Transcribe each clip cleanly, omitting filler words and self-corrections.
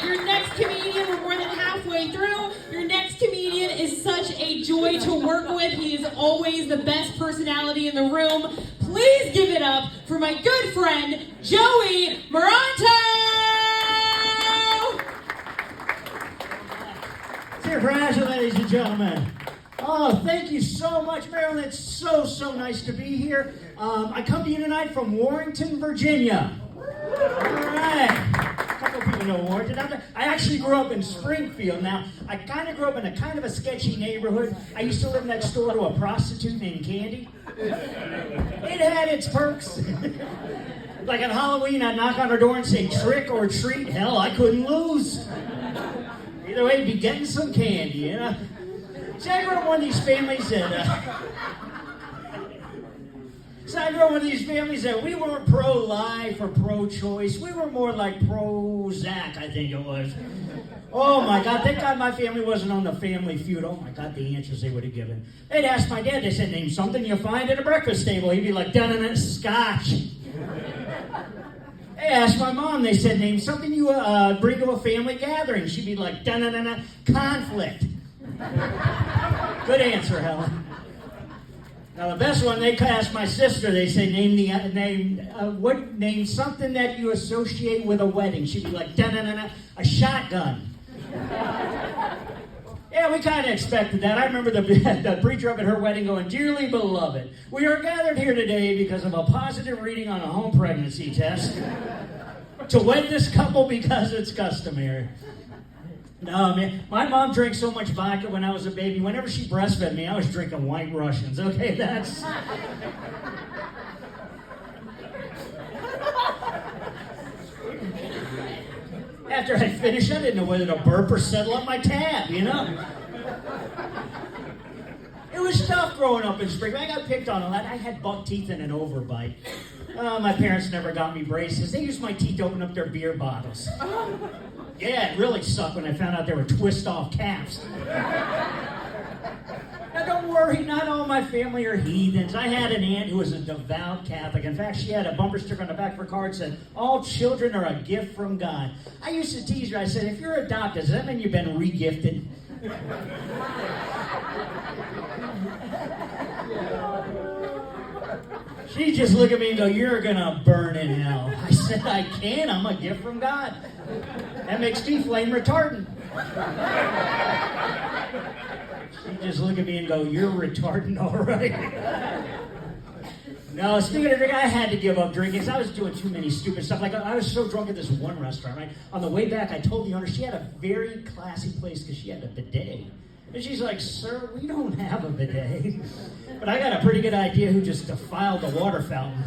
Your next comedian, we're more than halfway through. Your next comedian is such a joy to work with. He is always the best personality in the room. Please give it up for my good friend, Joey Maranto! Dear friends, ladies and gentlemen. Oh, thank you so much, Marilyn. It's so nice to be here. I come to you tonight from Warrenton, Virginia. All right. A couple of people know Warrenton. I actually grew up in Springfield. Now, I kind of grew up in a sketchy neighborhood. I used to live next door to a prostitute named Candy. It had its perks. Like on Halloween, I'd knock on her door and say, trick or treat. Hell, I couldn't lose. Either way, you'd be getting some candy, you know? See, I grew up in one of these families that we weren't pro-life or pro-choice. We were more like pro-Zach, I think it was. Oh my God, thank God my family wasn't on the Family Feud. Oh my God, the answers they would have given. They'd ask my dad, they said, name something you find at a breakfast table. He'd be like, dun-dun-dun, scotch. They asked my mom, they said, name something you bring to a family gathering. She'd be like, dun-dun-dun, conflict. Good answer, Helen. Now the best one, they asked my sister. They say, name something that you associate with a wedding. She'd be like, a shotgun. Yeah, we kind of expected that. I remember the preacher up at her wedding going, dearly beloved, we are gathered here today because of a positive reading on a home pregnancy test to wed this couple because it's customary. No, man, my mom drank so much vodka when I was a baby. Whenever she breastfed me, I was drinking White Russians. Okay, that's... After I finished, I didn't know whether to burp or settle up my tab, you know? It was tough growing up in Springfield. I got picked on a lot. I had buck teeth and an overbite. My parents never got me braces. They used my teeth to open up their beer bottles. Yeah, it really sucked when I found out they were twist-off caps. Now, don't worry, not all my family are heathens. I had an aunt who was a devout Catholic. In fact, she had a bumper sticker on the back of her car that said, all children are a gift from God. I used to tease her. I said, if you're adopted, does that mean you've been re-gifted? She just looked at me and go, you're going to burn in hell. I said, I can't. I'm a gift from God. That makes me flame retardant. She just looked at me and go, you're retardant, all right. No, speaking of drinking, I had to give up drinking because I was doing too many stupid stuff. Like, I was so drunk at this one restaurant, right? On the way back, I told the owner she had a very classy place because she had a bidet. And she's like, sir, we don't have a bidet. But I got a pretty good idea who just defiled the water fountain.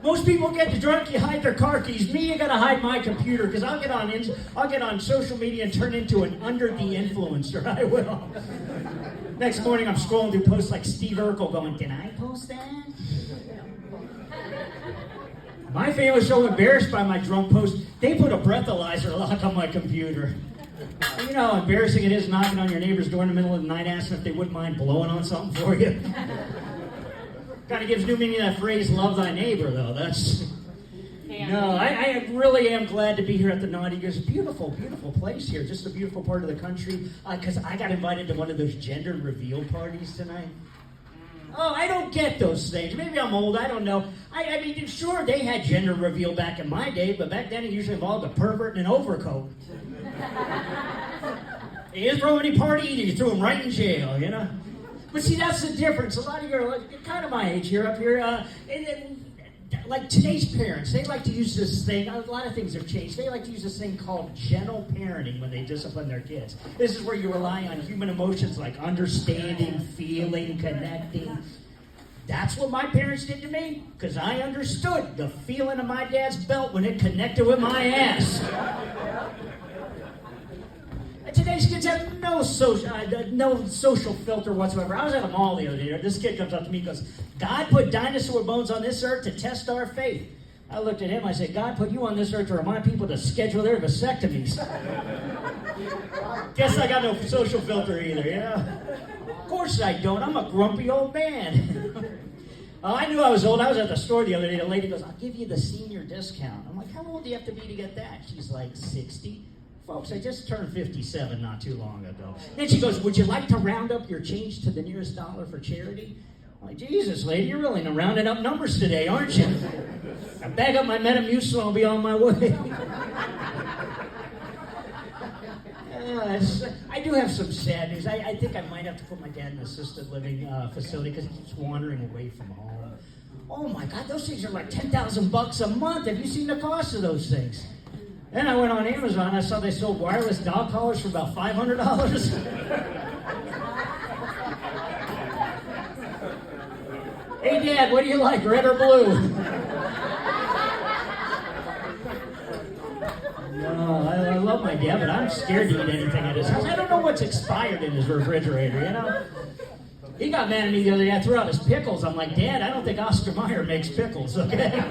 Most people get drunk, you hide their car keys. Me, you gotta hide my computer, because I'll get on social media and turn into an under the influencer. I will. Next morning, I'm scrolling through posts like Steve Urkel going, did I post that? My family was so embarrassed by my drunk post, they put a breathalyzer lock on my computer. You know how embarrassing it is knocking on your neighbor's door in the middle of the night asking if they wouldn't mind blowing on something for you. Kind of gives new meaning to that phrase, love thy neighbor, though. That's... No, I really am glad to be here at the Nauti-Goose. Beautiful, beautiful place here. Just a beautiful part of the country. Because I got invited to one of those gender reveal parties tonight. Oh, I don't get those things. Maybe I'm old, I don't know. I mean, sure, they had gender reveal back in my day, but back then it usually involved a pervert and an overcoat. You didn't throw any party either, you threw them right in jail, you know? But see, that's the difference. A lot of you are kind of my age here, up here. Like today's parents, they like to use this thing. A lot of things have changed. They like to use this thing called gentle parenting when they discipline their kids. This is where you rely on human emotions like understanding, feeling, connecting. That's what my parents did to me, because I understood the feeling of my dad's belt when it connected with my ass. Today's kids have no social filter whatsoever. I was at a mall the other day. This kid comes up to me and goes, God put dinosaur bones on this earth to test our faith. I looked at him, I said, God put you on this earth to remind people to schedule their vasectomies. Guess I got no social filter either, you know? Of course I don't. I'm a grumpy old man. I knew I was old. I was at the store the other day. The lady goes, I'll give you the senior discount. I'm like, how old do you have to be to get that? She's like, 60. Folks, I just turned 57 not too long ago. Then she goes, would you like to round up your change to the nearest dollar for charity? I'm like, Jesus, lady, you're really rounding up numbers today, aren't you? I bag up my Metamucil and I'll be on my way. I do have some sad news. I think I might have to put my dad in an assisted living facility because he keeps wandering away from home. Oh my God, those things are like $10,000 a month. Have you seen the cost of those things? Then I went on Amazon. I saw they sold wireless dog collars for about $500. Hey, Dad, what do you like, red or blue? No, I love my dad, but I'm scared to eat anything at his house. I don't know what's expired in his refrigerator, you know? He got mad at me the other day. I threw out his pickles. I'm like, Dad, I don't think Oscar Mayer makes pickles, okay?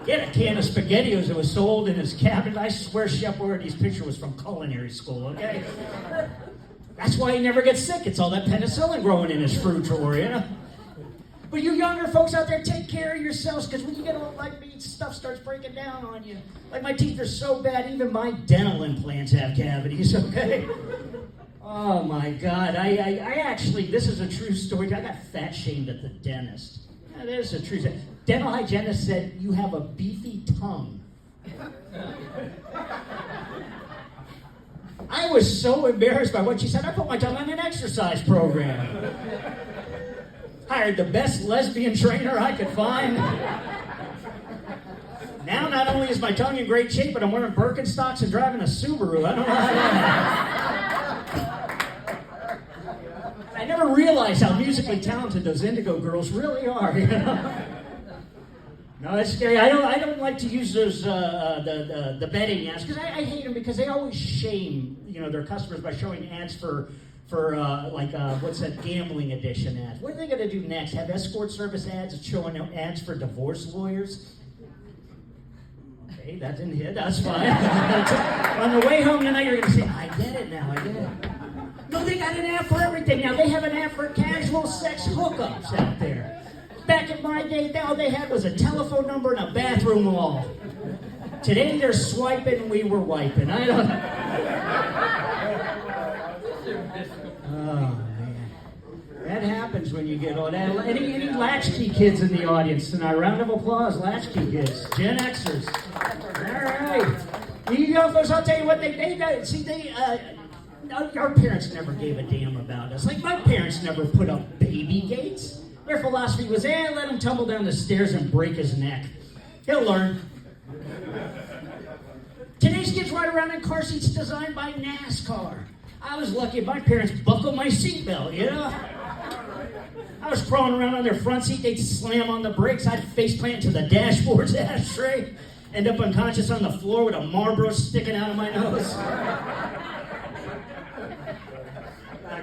He had a can of SpaghettiOs that was sold in his cabinet. I swear Chef Boyardee's picture was from culinary school, okay? That's why he never gets sick. It's all that penicillin growing in his fruit drawer, you know? But you younger folks out there, take care of yourselves, because when you get old like me, stuff starts breaking down on you. Like my teeth are so bad, even my dental implants have cavities, okay? Oh my God, I actually, this is a true story. I got fat shamed at the dentist. That is a true story. Dental hygienist said, you have a beefy tongue. I was so embarrassed by what she said, I put my tongue on an exercise program. Hired the best lesbian trainer I could find. Now not only is my tongue in great shape, but I'm wearing Birkenstocks and driving a Subaru. I don't know how that happened. I never realized how musically talented those Indigo girls really are, you know? No, it's scary. I don't like to use those the betting ads because I hate them because they always shame their customers by showing ads for what's that gambling edition ads. What are they going to do next? Have escort service ads showing ads for divorce lawyers? Okay, that didn't hit. That's fine. On the way home tonight, you're going to say, I get it now. I get it. No, they got an app for everything now. They have an app for casual sex hookups out there. Back in my day, all they had was a telephone number and a bathroom wall. Today, they're swiping, we were wiping. I don't... Oh, man. That happens when you get old. Any latchkey kids in the audience tonight? Round of applause, latchkey kids. Gen Xers. All right. You young folks, I'll tell you what our parents never gave a damn about us. Like, my parents never put up baby gates. Their philosophy was, let him tumble down the stairs and break his neck. He'll learn. Today's kids ride around in car seats designed by NASCAR. I was lucky my parents buckled my seatbelt, you know? I was crawling around on their front seat, they'd slam on the brakes, I'd face plant to the dashboard's ashtray, end up unconscious on the floor with a Marlboro sticking out of my nose.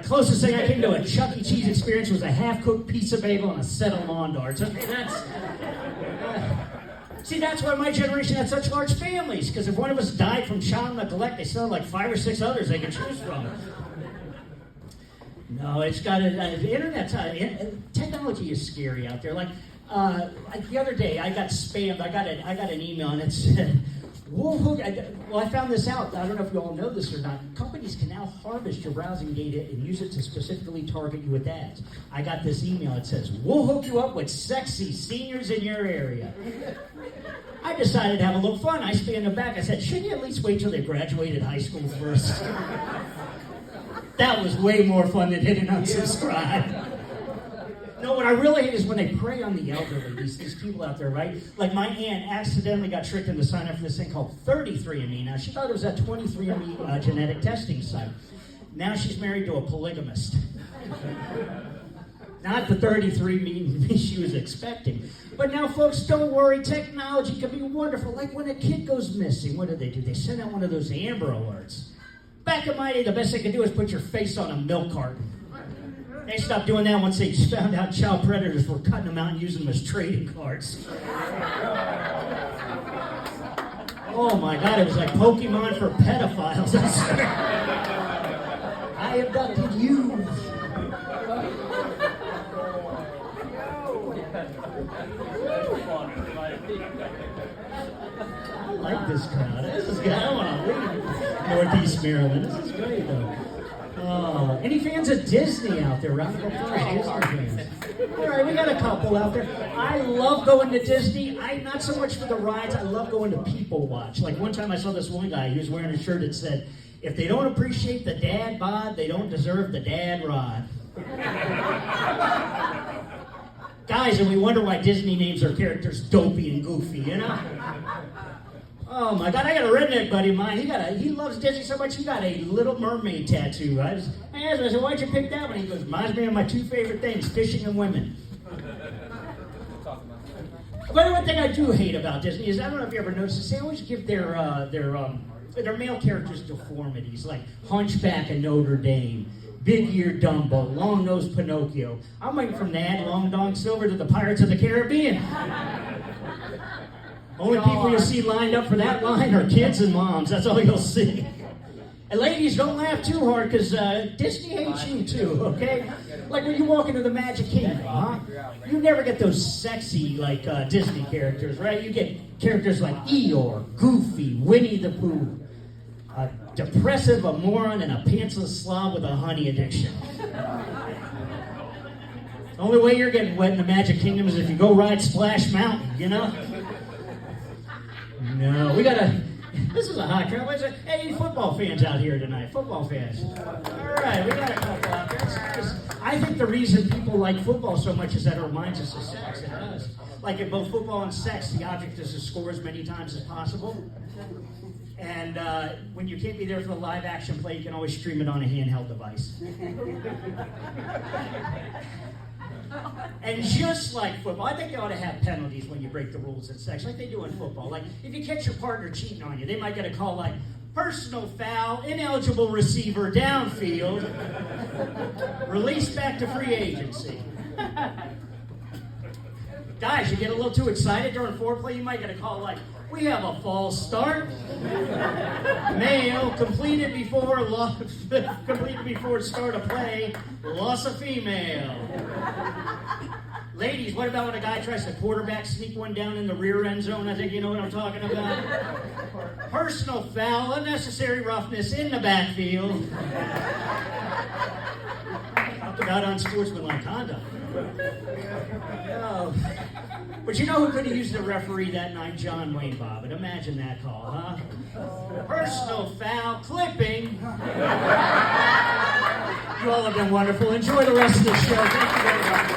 The closest thing I came to a Chuck E. Cheese experience was a half-cooked pizza bagel and a set of lawn darts. Okay, that's why my generation had such large families, because if one of us died from child neglect, they still had like 5 or 6 others they could choose from. No, it's got the internet's technology is scary out there. Like the other day, I got spammed. I got an email and it said, I found this out. I don't know if you all know this or not. Companies can now harvest your browsing data and use it to specifically target you with ads. I got this email. It says, we'll hook you up with sexy seniors in your area. I decided to have a little fun. I spammed them back. I said, shouldn't you at least wait till they graduated high school first? That was way more fun than hitting unsubscribe. No, what I really hate is when they prey on the elderly, these people out there, right? Like my aunt accidentally got tricked into signing up for this thing called 33andMe. Now, she thought it was a 23andMe genetic testing site. Now she's married to a polygamist. Not the 33andMe she was expecting. But now, folks, don't worry. Technology can be wonderful. Like when a kid goes missing, what do? They send out one of those Amber Alerts. Back in my day, the best they could do is put your face on a milk carton. They stopped doing that once they found out child predators were cutting them out and using them as trading cards. Oh my God, it was like Pokemon for pedophiles. I abducted you. I like this crowd. This is good. I want to leave Northeast Maryland. This is great, though. Any fans of Disney out there? Round of applause, Disney fans. All right, we got a couple out there. I love going to Disney. Not so much for the rides. I love going to people watch. Like one time I saw this one guy. He was wearing a shirt that said, "If they don't appreciate the dad bod, they don't deserve the dad rod." Guys, and we wonder why Disney names their characters Dopey and Goofy, you know? Oh my God, I got a redneck buddy of mine. He loves Disney so much, he got a Little Mermaid tattoo. I asked him, I said, "Why'd you pick that one?" He goes, "Reminds me of my two favorite things, fishing and women." But one thing I do hate about Disney is, I don't know if you ever noticed this, they always give their male characters deformities, like Hunchback of Notre Dame, Big-Eared Dumbo, Long-Nosed Pinocchio. I'm waiting from Ned, Long Dong Silver to the Pirates of the Caribbean. Only people you'll see lined up for that line are kids and moms. That's all you'll see. And ladies, don't laugh too hard, because Disney hates you too, okay? Like when you walk into the Magic Kingdom, huh? You never get those sexy, like, Disney characters, right? You get characters like Eeyore, Goofy, Winnie the Pooh, a depressive, a moron, and a pantsless slob with a honey addiction. The only way you're getting wet in the Magic Kingdom is if you go ride Splash Mountain, you know? No, this is a hot crowd. Hey, football fans out here tonight. Football fans. All right, we got a couple out there. I think the reason people like football so much is that it reminds us of sex. It does. Like in both football and sex, the object is to score as many times as possible. And when you can't be there for the live action play, you can always stream it on a handheld device. And just like football, I think they ought to have penalties when you break the rules in sex, like they do in football. Like, if you catch your partner cheating on you, they might get a call like, "Personal foul, ineligible receiver, downfield, released back to free agency." Guys, you get a little too excited during foreplay, you might get a call like, "We have a false start. Male, completed before start of play, loss of female." Ladies, what about when a guy tries to quarterback sneak one down in the rear end zone? I think you know what I'm talking about. Personal foul, unnecessary roughness in the backfield. Talk about unsportsmanlike conduct. Oh. But you know who could have used the referee that night? John Wayne Bobbitt. Imagine that call, huh? Personal foul, clipping. You all have been wonderful. Enjoy the rest of the show. Thank you very much.